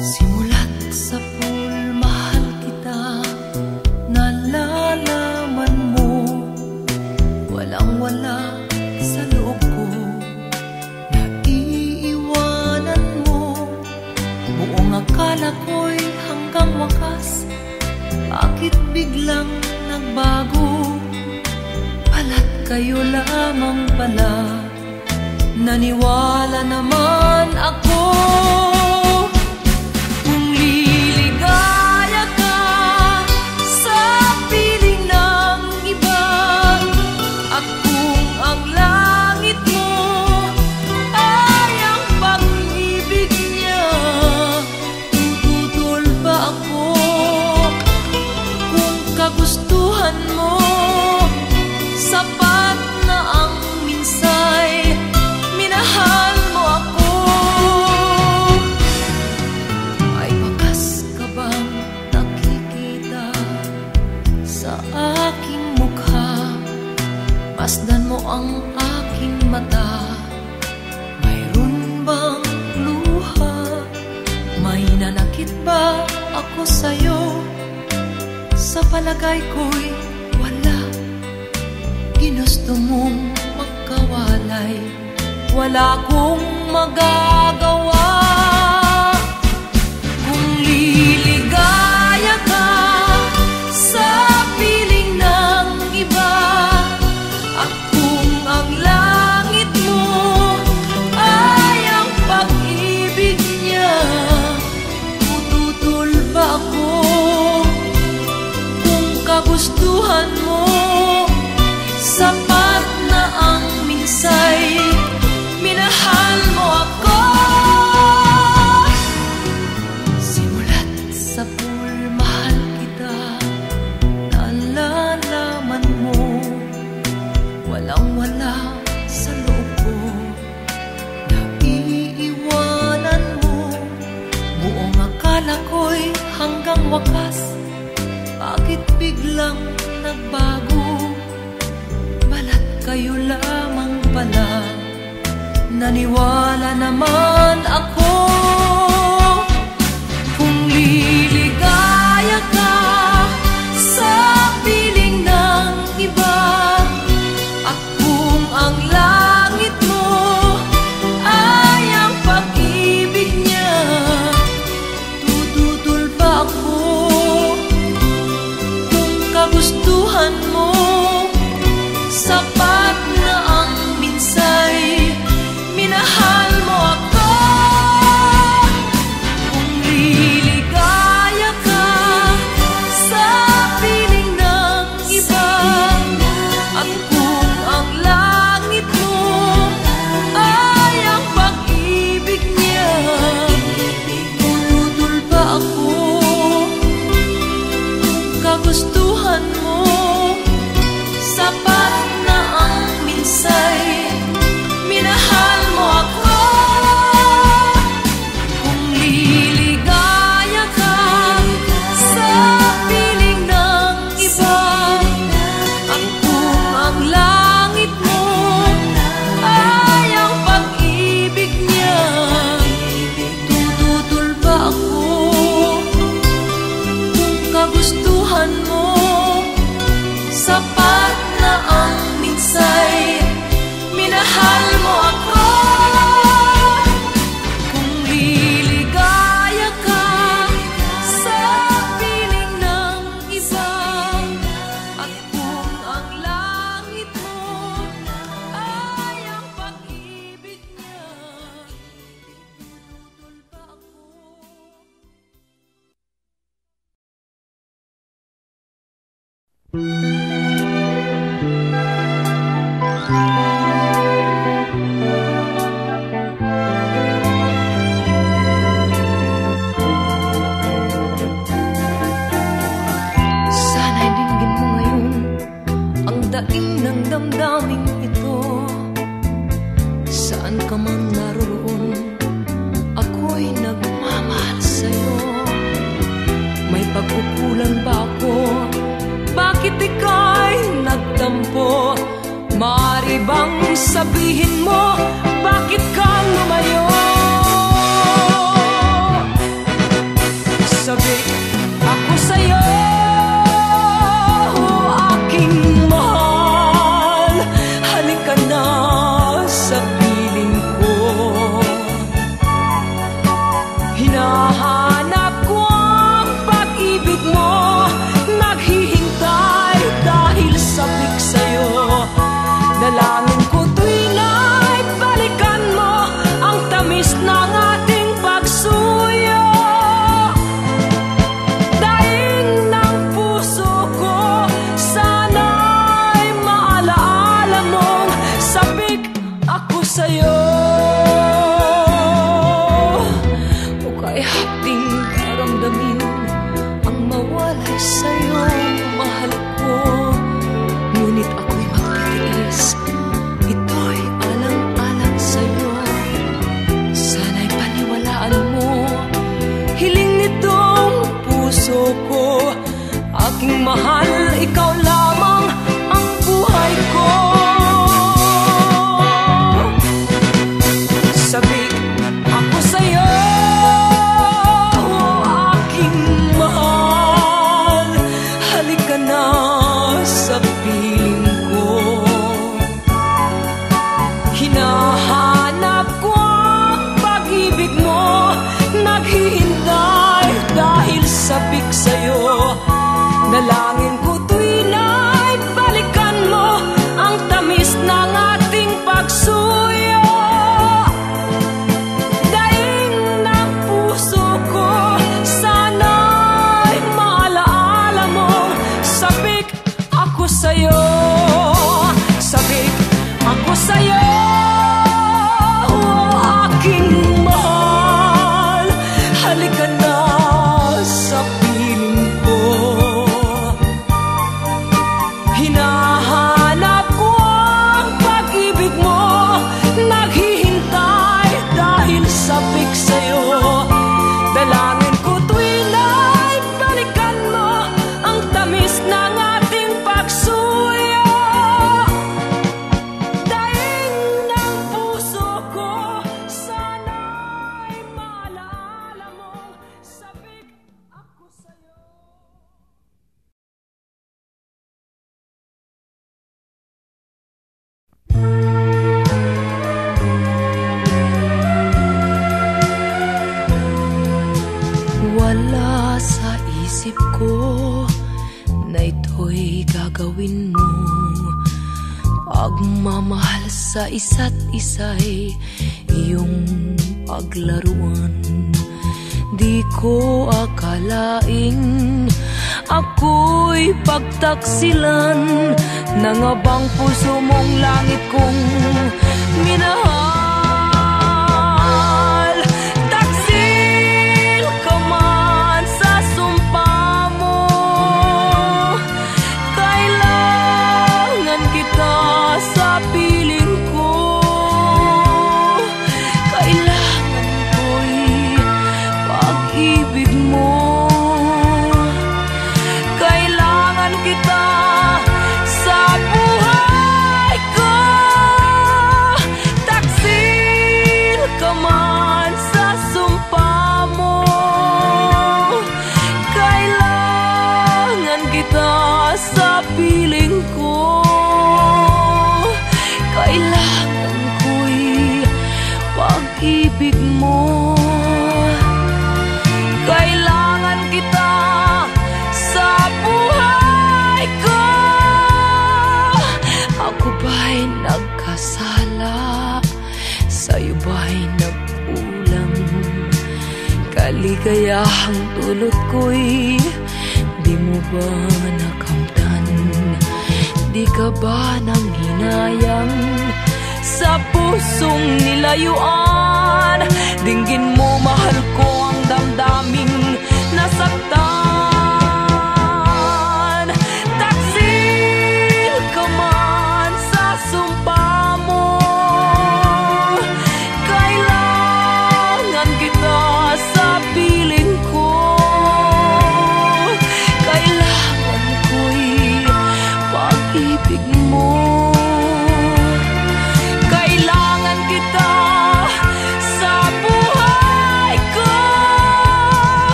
Simulat sa pool, mahal kita, nalalaman mo, walang-wala sa loob ko, naiiwanan mo. Buong akala ko'y hanggang wakas, bakit biglang nagbago? Pala't kayo lamang pala, naniwala naman ako. Kung liligaya ka sa piling ng iba, at kung ang langit mo ay ang pag-ibig niya, tututol ba ako? Kung kagustuhan mo, sapat na ang minsay, minahal mo ako. May bakas ka bang nakikita sa aking mukha? Masdan mo ang aking mata, mayroon bang luha? May nanakit ba ako sa'yo? Sa palagay ko'y wala. Ginusto mong magkawalay, wala akong magagawa. Kung liligaya ka sa piling ng iba, at kung ang langit mo ay ang pag-ibig niya, tututol ba ako? Kung kagustuhan mo, sapat na ang minsay, minahal mo ako. Simulat sa pool, mahal kita, nalalaman mo, walang-wala sa loob ko, naiiwanan mo. Buong akala ko'y hanggang wakas, bakit biglang nagbago? Balat kayo lamang pala, naniwala naman ako. Kung liligaya ka sa piling ng iba, at kung ang langit mo ay ang pag-ibig niya, tututol ba ako? Kung kagustuhan mo, sapat na ang minsay, minahal mo ako. Kung liligaya ka sa piling ng iba, at kung ang langit mo ay ang pag-ibig niya, tututol ba ako? Kung kagustuhan mo, sapat na ang minsay, minahal mo ako. Kung liligaya ka sa piling ng iba, at kung ang langit mo ay ang pag-ibig niya, tututol ba ako? Kung kagustuhan mo, sapat na ang minsay, minahal mo ako. Kung liligaya ka sa piling ng iba, at kung ang langit mo ay ang pag-ibig niya, tututol ba ako? Sana'y dinggin mo ngayon ang daing ng damdaming ito. Saan ka man naroon, ako'y nagmamahal sa'yo. May pagkukulang ba ako? Bakit ika'y nagtampo? Maaari bang sabihin mo bakit ka lumayo? Sabi ako sa'yo, aking mahal, halika na sa piling ko. Hinahanap ko ang pag-ibig mo, naghihintay dahil sabik sa'yo. Dalangin ko tuwing ay balikan mo ang tamis ng ating pagsuyo. Daing ng puso ko, sana'y maalaala mong sabik ako sa'yo. O kaya hating karamdamin ang mawalay sa'yo, mahal ko. Ngunit ako'y magtitiis, ito'y alang-alang sa'yo. Sana'y paniwalaan mo, hiling nitong puso ko. Aking mahal, ikaw lamang ang buhay ko. Sabik ako sa'yo, aking mahal, halika na sa piling ko. Hinahanap ko ang pag-ibig mo, naghihintay dahil sabik sa'yo. Dalangin ko tuwing ay balikan mo ang tamis ng ating pagsuyo. Daing ng puso ko, sana'y maalaala mong sabik ako sa'yo. Sabik ako sa'yo, aking mahal, halika na sa piling ko. Hinahanap ko ang pag-ibig mo, naghihintay dahil sabik sa'yo. Dalangin ko tuwing ay balikan mo ang tamis ng ating pagsuyo. Daing ng puso ko, sana'y maalaala mong sabik ako sa'yo. Wala sa isip ko na ito'y gagawin mo. Pagmamahal sa isa't isa'y iyong paglaruan. Di ko akalaing ako'y pagtaksilan ng abang puso mong langit kong minahal. Taksil ka man sa sumpa mo, kailangan kita sa piling ko. Kailangan ko'y pag-ibig mo, kailangan kita sa buhay ko. Taksil ka man sa sumpa mo, kailangan kita sa piling ko. Kailangan ko'y pag-ibig mo, kailangan kita sa buhay ko. Ako ba'y nagkasala? Sa'yo ba'y nagkulang? Kaligayahang dulot ko'y di mo ba nakamtan? Di ka ba nang hinayang sa pusong nilayuan? Dinggin mo, mahal ko, ang damdaming nasaktan. Taksil ka man sa sumpa mo, kailangan kita sa piling ko. Kailangan ko'y pag-ibig mo,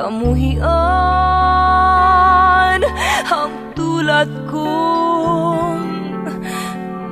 kamuhian ang tulad kong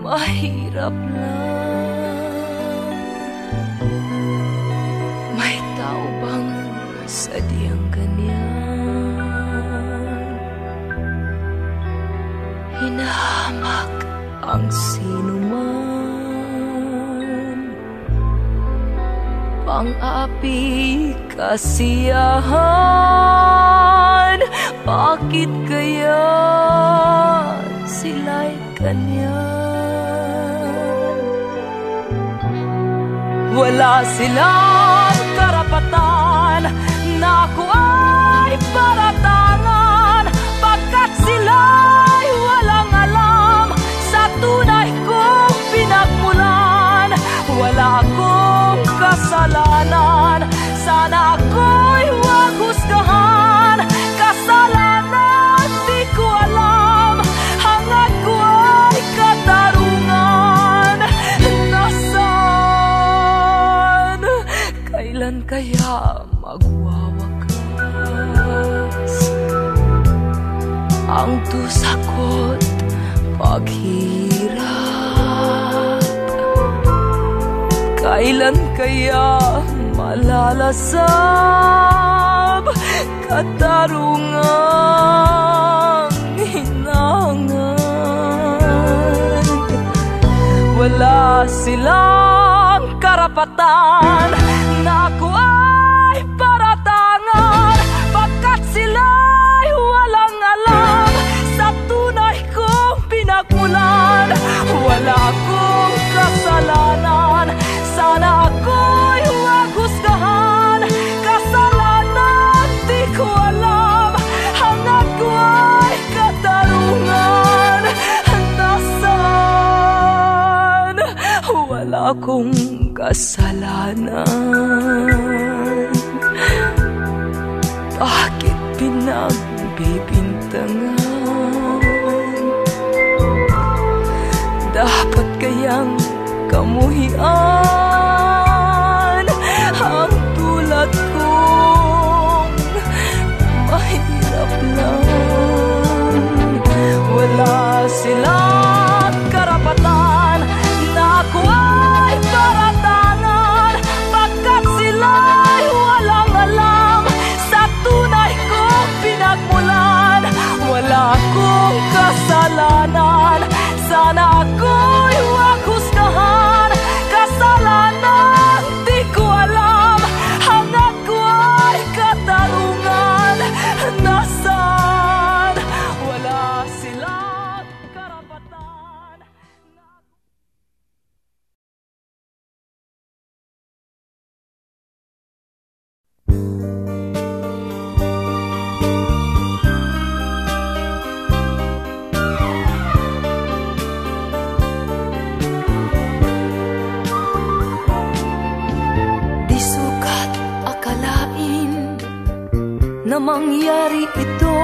mahirap lang. May tao bang sadyang ganyan? Hinahamak ang sinuman, pang-api kasiyahan. Bakit kaya sila'y ganyan? Wala silang karapatan na ako ay paratangan, pagkat sila'y walang alam sa tunay kong pinagmulan. Wala akong kasalanan, sana ako'y huwag husgahan. Kasalanan di ko alam, hangad ko ay katarungan. Nasaan? Kailan kaya magwawakas ang dusa ko't paghirap? Kailan kaya malalasap katarungang hinangan? Wala silang karapatan na ako ay paratangan, pagkat sila'y walang alam sa tunay kong pinagmulan. Wala akong kasalanan, sana ako'y huwag husgahan. Kasalanan di ko alam, hangad ko ay katarungan. Nasaan? Wala akong kasalanan, bakit pinagbibintangan? Dapat kayang kamuhian ang tulad kong mahirap lang. Wala silang karapatan na ako ay paratangan, pagkat sila'y walang alam sa tunay kong pinagmulan. Wala akong kasalanan, sana ako'y huwag husgahan. Kasalanan di ko alam, hangad ko ay katarungan. Nasaan? Wala silang karapatan. Na mangyari ito